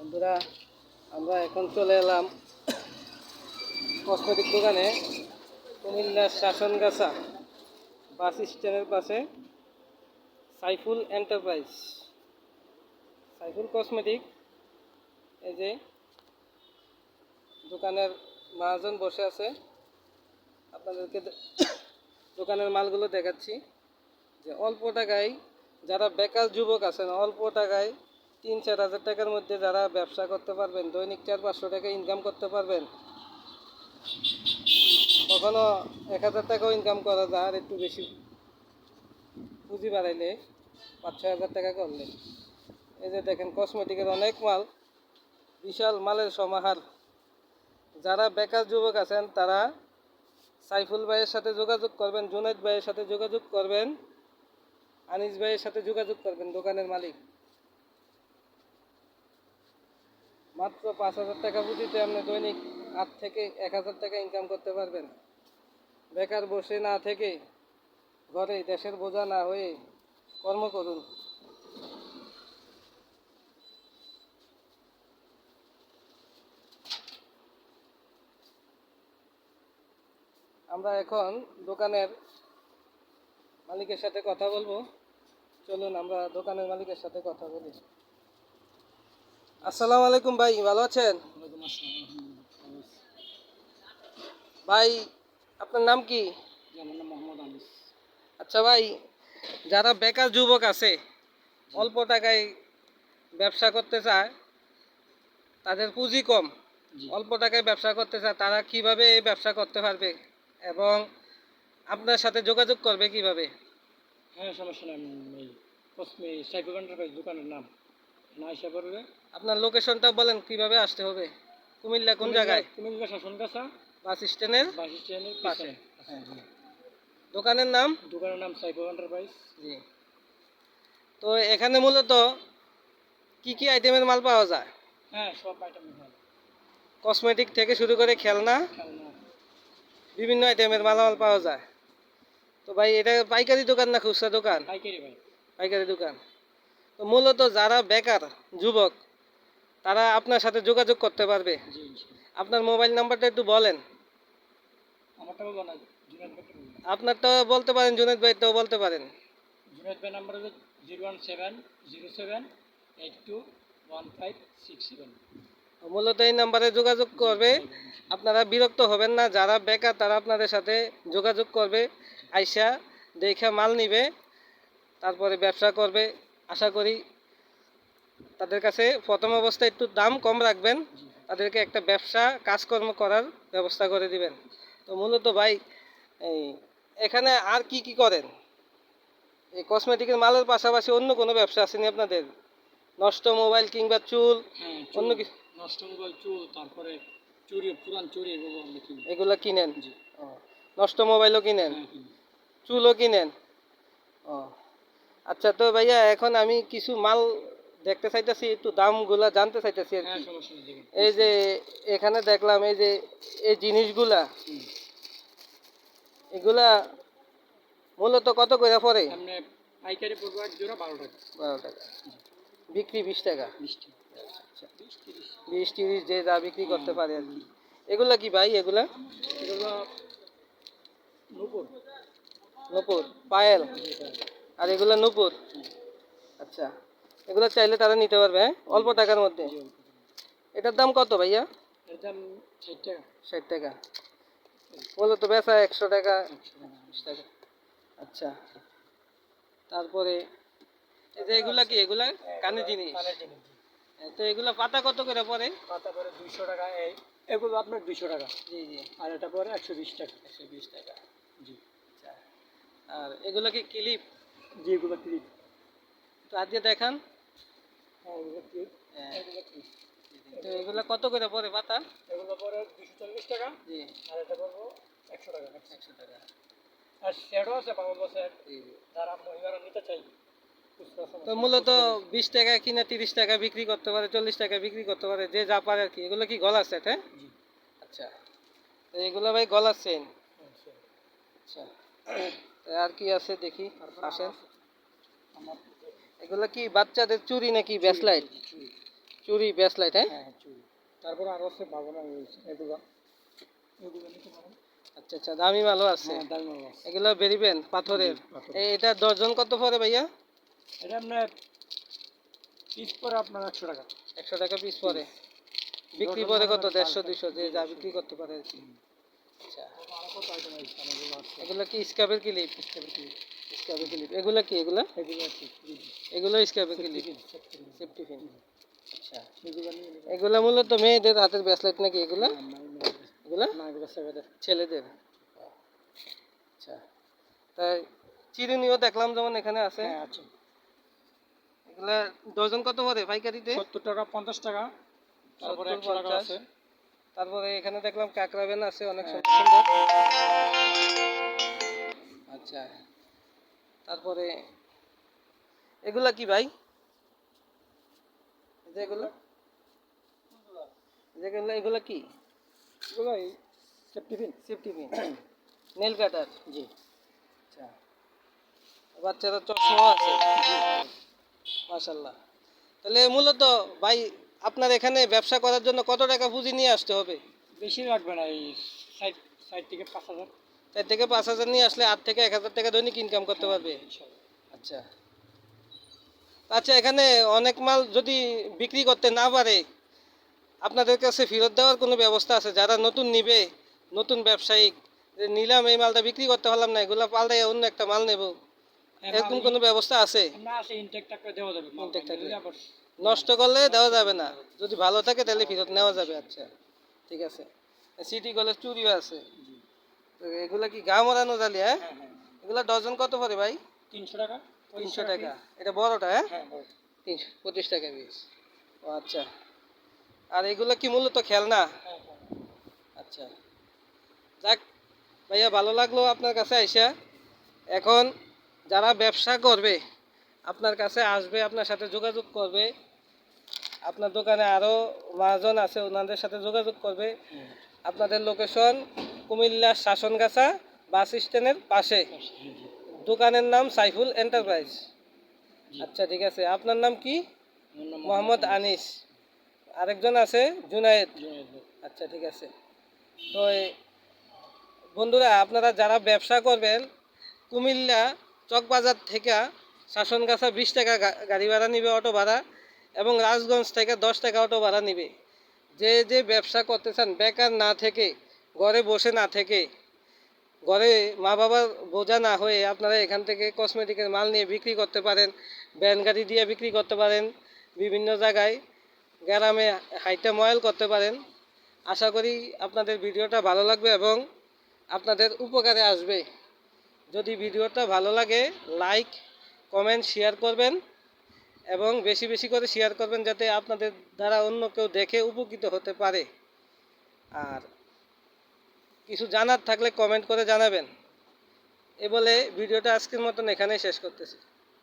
বন্ধুরা, আমরা এখন চলে এলাম কসমেটিক দোকানে। কুমিল্লার শাসনগাছা বাস স্ট্যান্ডের পাশে সাইফুল এন্টারপ্রাইজ, সাইফুল কসমেটিক। এই যে দোকানের মহাজন বসে আছে, আপনাদেরকে দোকানের মালগুলো দেখাচ্ছি। যে অল্প টাকায় যারা বেকার যুবক আছেন, অল্প টাকায় ৩-৪ হাজার টাকার মধ্যে যারা ব্যবসা করতে পারবেন, দৈনিক ৪-৫০০ টাকা ইনকাম করতে পারবেন, কখনো ১,০০০ টাকাও ইনকাম করা যায়। আর একটু বেশি পুঁজি বাড়াইলে ৫-৬ হাজার টাকা করলে। এই যে দেখেন কসমেটিকের অনেক মাল, বিশাল মালের সমাহার। যারা বেকার যুবক আছেন তারা সাইফুল ভাইয়ের সাথে যোগাযোগ করবেন, জুনাইদ ভাইয়ের সাথে যোগাযোগ করবেন, আনিস ভাইয়ের সাথে যোগাযোগ করবেন। দোকানের মালিক মাত্র ৫,০০০ টাকা পুঁজিতে আপনি দৈনিক ৮ থেকে ১,০০০ টাকা ইনকাম করতে পারবেন। বেকার বসে না থেকে ঘরে দেশের বোঝা না হয়ে কর্ম করুন। আমরা এখন দোকানের মালিকের সাথে কথা বলবো। চলুন আমরা দোকানের মালিকের সাথে কথা বলি। আসসালামু আলাইকুম ভাই, ভালো আছেন? ভাই আপনার নাম কি? আমার নাম মোহাম্মদ আনিস। আচ্ছা ভাই, যারা বেকার যুবক আছে, অল্প টাকায় ব্যবসা করতে চায়, তাদের পুঁজি কম, অল্প টাকায় ব্যবসা করতে চায়, তারা কিভাবে এই ব্যবসা করতে পারবে এবং আপনার সাথে যোগাযোগ করবে কিভাবে? হ্যাঁ, সমস্যা নেই। এই সাইফুল এন্টারপ্রাইজ দোকানের নাম না হিসাব করবে। আপনার লোকেশনটা বলেন, কিভাবে আসতে হবে? কুমিল্লা কোন জায়গায়? কুমিল্লা শাসনগাছা বাস স্ট্যান্ডের পাশে। হ্যাঁ। দোকানের নাম? দোকানের নাম সাইফুল এন্টারপ্রাইজ। জি। তো এখানে মূলত কি কি আইটেমের মাল পাওয়া যায়? হ্যাঁ, সব আইটেম কসমেটিক থেকে শুরু করে খেলনা, বিভিন্ন আইটেমের মালামাল পাওয়া যায়। তো ভাই এটা পাইকারি দোকান না খুচরা দোকান? পাইকারি ভাই, পাইকারি দোকান। তো মূলত যারা বেকার যুবক তারা আপনার সাথে যোগাযোগ করতে পারবে। জি। আপনার মোবাইল নাম্বারটা একটু বলেন। আমারটা বলবো না, জুনাইদ ভাই। আপনারটা বলতে পারেন, জুনাইদ ভাইটাও বলতে পারেন। জুনাইদ ভাই নাম্বার হচ্ছে 01707821567। মূলত এই নাম্বারে যোগাযোগ করবে। আপনারা বিরক্ত হবেন না, যারা বেকার তারা আপনাদের সাথে যোগাযোগ করবে, আইসা দেখে মাল নিবে, তারপরে ব্যবসা করবে। আশা করি তাদের কাছে প্রথম অবস্থায় একটু দাম কম রাখবেন, তাদেরকে একটা ব্যবসা কাজকর্ম করার ব্যবস্থা করে দিবেন। তো মূলত ভাই এই এখানে আর কি কি করেন? এই কসমেটিকের মালের পাশাপাশি অন্য কোনো ব্যবসা আসেনি আপনাদের? নষ্ট মোবাইল কিংবা চুল, অন্য কিছু? নষ্ট মোবাইল, চুল, তারপরে চুরি, পুরান চুরি, এগুলো আমরা কিনি। এগুলো কিনেন? নষ্ট মোবাইলও কিনেন? চুলও কিনেন? ও আচ্ছা। তো ভাইয়া এখন আমি কিছু মাল দেখতে চাইতেছি, একটু দামগুলা জানতে চাইতেছি আর কি। এই যে এখানে দেখলাম, এই যে এই জিনিসগুলা, এগুলা মূলত কত করে পড়ে? পাইকারি পড়বে এক জোড়া 12 টাকা। 12 টাকা, বিক্রি 20 টাকা। 20 টাকা। আচ্ছা, 20-30 যে যা বিক্রি করতে পারে আর কি। এগুলা কি ভাই? এগুলা নূপুর। নূপুর পায়েল? আর এগুলা নূপুর? আচ্ছা, এগুলো চাইলে তারা নিতে পারবে, হ্যাঁ, অল্প টাকার মধ্যে। এটার দাম কত ভাইয়া? এর দাম 60 টাকা। 60 টাকা। মূলত বেচা 100 টাকা, 20 টাকা। আচ্ছা, তারপরে এই যে এগুলা কি? এগুলা কানের জিনিস? তো এগুলা পাতা কত করে পড়ে? পাতা পরে 200 টাকা। এগুলো আপনার 200 টাকা। জি জি। আর এটা পরে 120 টাকা। 120 টাকা। জি। আচ্ছা, আর এগুলা কি ক্লিপ? জি, এগুলো ক্লিপ। তো হাত দিয়ে দেখান। হ্যাঁ, এগুলো ক্লিপ। তো এগুলা কত করে পড়ে পাতা? এগুলো পরে 240 টাকা। জি। আর এটা পড়বো 100 টাকা। 100 টাকা। আর শেডও আছে বাংলাদেশের, যারা মহিলারা নিতে চাই। তো মূলত 20 টাকা কিনা 30 টাকা বিক্রি করতে পারে, 40 টাকা বিক্রি করতে পারে, যে যা পারে আর কি। এগুলো কি গলার সেট? হ্যাঁ। আচ্ছা, তো এগুলো ভাই গলার চেন? আচ্ছা, আর কি আছে দেখি আসেন। এগুলো কি বাচ্চাদের চুড়ি নাকি ব্রেসলেট? চুড়ি ব্রেসলেট, হ্যাঁ? হ্যাঁ চুড়ি। তারপর আরও আছে ভাবনা রয়েছে এগুলো, এগুলো নিতে পারেন। আচ্ছা আচ্ছা, দামি মালও আছে। হ্যাঁ দামি মাল আছে। এগুলো বেরিবেন পাথরের। জি, পাথর। এটা ডজন কত পড়ে ভাইয়া? এটা আপনার পিস পরে আপনার 100 টাকা। 100 টাকা পিস পড়ে। বিক্রি ডজন পড়ে মানে কত? মানে 150 200 যে যা 150 বিক্রি করতে পারে আর কি। আচ্ছা, আরও কত আইটেম আছে আমাদের আছে। এগুলো কি স্কাবের ক্লিপ? স্টেপের কি স্কাবের ক্লিপ এগুলো কি? এগুলো এগুলো আছে এগুলো স্কাবের ক্লিপ, সেফটি সেফটি পিন। আচ্ছা, এগুলো নিয়ে নেবেন। এগুলো মূলত মেয়েদের হাতের ব্রেসলেট নাকি এগুলো? না না এগুলো না এগুলো ছেলেদের। ছেলেদের। আচ্ছা, তাই চিরুনিও দেখলাম যেমন এখানে আছে। হ্যাঁ আছে। এগুলা ডজন কত পড়ে পাইকারিতে? 70 টাকা 50 টাকা, তারপরে 70, 100 টাকা 50। আছে। তারপরে এখানে দেখলাম কাঁকড়া বেন আছে অনেক হ্যাঁ। সুন্দর সুন্দর। আচ্ছা, তারপরে এগুলা কি ভাই? যেগুলো যেগুলো এগুলা কি? এগুলো এই safety pin. Safety pin, nail cutter. জি আচ্ছা, বাচ্চারা চশমাও আছে। মাশাল্লাহ। তাহলে মূলত ভাই আপনার এখানে ব্যবসা করার জন্য কত টাকা পুঁজি নিয়ে আসতে হবে? বেশি লাগবে না, এই সাইড সাইড থেকে 5,000। 4 থেকে 5 হাজার নিয়ে আসলে 8 থেকে 1 হাজার টাকা দৈনিক ইনকাম করতে পারবে। ইনশাআল্লাহ। আচ্ছা আচ্ছা, এখানে অনেক মাল যদি বিক্রি করতে না পারে আপনাদের কাছে ফেরত দেওয়ার কোনো ব্যবস্থা আছে? যারা নতুন নিবে, নতুন ব্যবসায়িক, যে নিলাম এই মালটা বিক্রি করতে পারলাম না, এগুলো পাল্টাই অন্য একটা মাল নেব, এরকম কোনো ব্যবস্থা আছে? না আছে, ইনটেক টাকা দেওয়া যাবে। Intake টাকা। নিলে আবার নষ্ট করলে দেওয়া যাবে না, যদি ভালো থাকে তাহলে ফেরত নেওয়া যাবে। আচ্ছা ঠিক আছে। সিটি কলেজ চুরিও আছে। তো এগুলা কি গা মরানো জালি, হ্যাঁ? হ্যাঁ হ্যাঁ এগুলা ডজন কত পড়ে ভাই? 300 টাকা। 300 টাকা। এটা বড়টা, হ্যাঁ? হ্যাঁ বড়। 25 টাকা পিস। ও আচ্ছা, আর এগুলো কি মূলত খেলনা? হ্যাঁ হ্যাঁ। আচ্ছা, যাক ভাইয়া, ভালো লাগলো আপনার কাছে আইসা। এখন যারা ব্যবসা করবে আপনার কাছে আসবে, আপনার সাথে যোগাযোগ করবে, আপনার দোকানে আরও মহাজন আছে ওনাদের সাথে যোগাযোগ করবে। আপনাদের লোকেশন কুমিল্লা শাসনগাছা বাস স্ট্যান্ডের পাশে, দোকানের নাম সাইফুল এন্টারপ্রাইজ। আচ্ছা ঠিক আছে, আপনার নাম কি? মোহাম্মদ আনিস। আরেকজন আছে জুনায়েদ। আচ্ছা ঠিক আছে। তো বন্ধুরা, আপনারা যারা ব্যবসা করবেন, কুমিল্লা চকবাজার থেকে শাসনগাছা 20 টাকা গাড়ি ভাড়া নিবে, অটো ভাড়া, এবং রাজগঞ্জ থেকে 10 টাকা অটো ভাড়া নিবে। যে যে ব্যবসা করতে চান, বেকার না থেকে, ঘরে বসে না থেকে, ঘরে মা বাবার বোঝা না হয়ে আপনারা এখান থেকে কসমেটিকের মাল নিয়ে বিক্রি করতে পারেন, ভ্যান গাড়ি দিয়ে বিক্রি করতে পারেন, বিভিন্ন জায়গায় গ্রামে হাইটে ময়েল করতে পারেন। আশা করি আপনাদের ভিডিওটা ভালো লাগবে এবং আপনাদের উপকারে আসবে। যদি ভিডিওটা ভালো লাগে লাইক কমেন্ট শেয়ার করবেন এবং বেশি বেশি করে শেয়ার করবেন, যাতে আপনাদের দ্বারা অন্য কেউ দেখে উপকৃত হতে পারে। আর কিছু জানার থাকলে কমেন্ট করে জানাবেন। এ বলে ভিডিওটা আজকের মতন এখানেই শেষ করতেছি।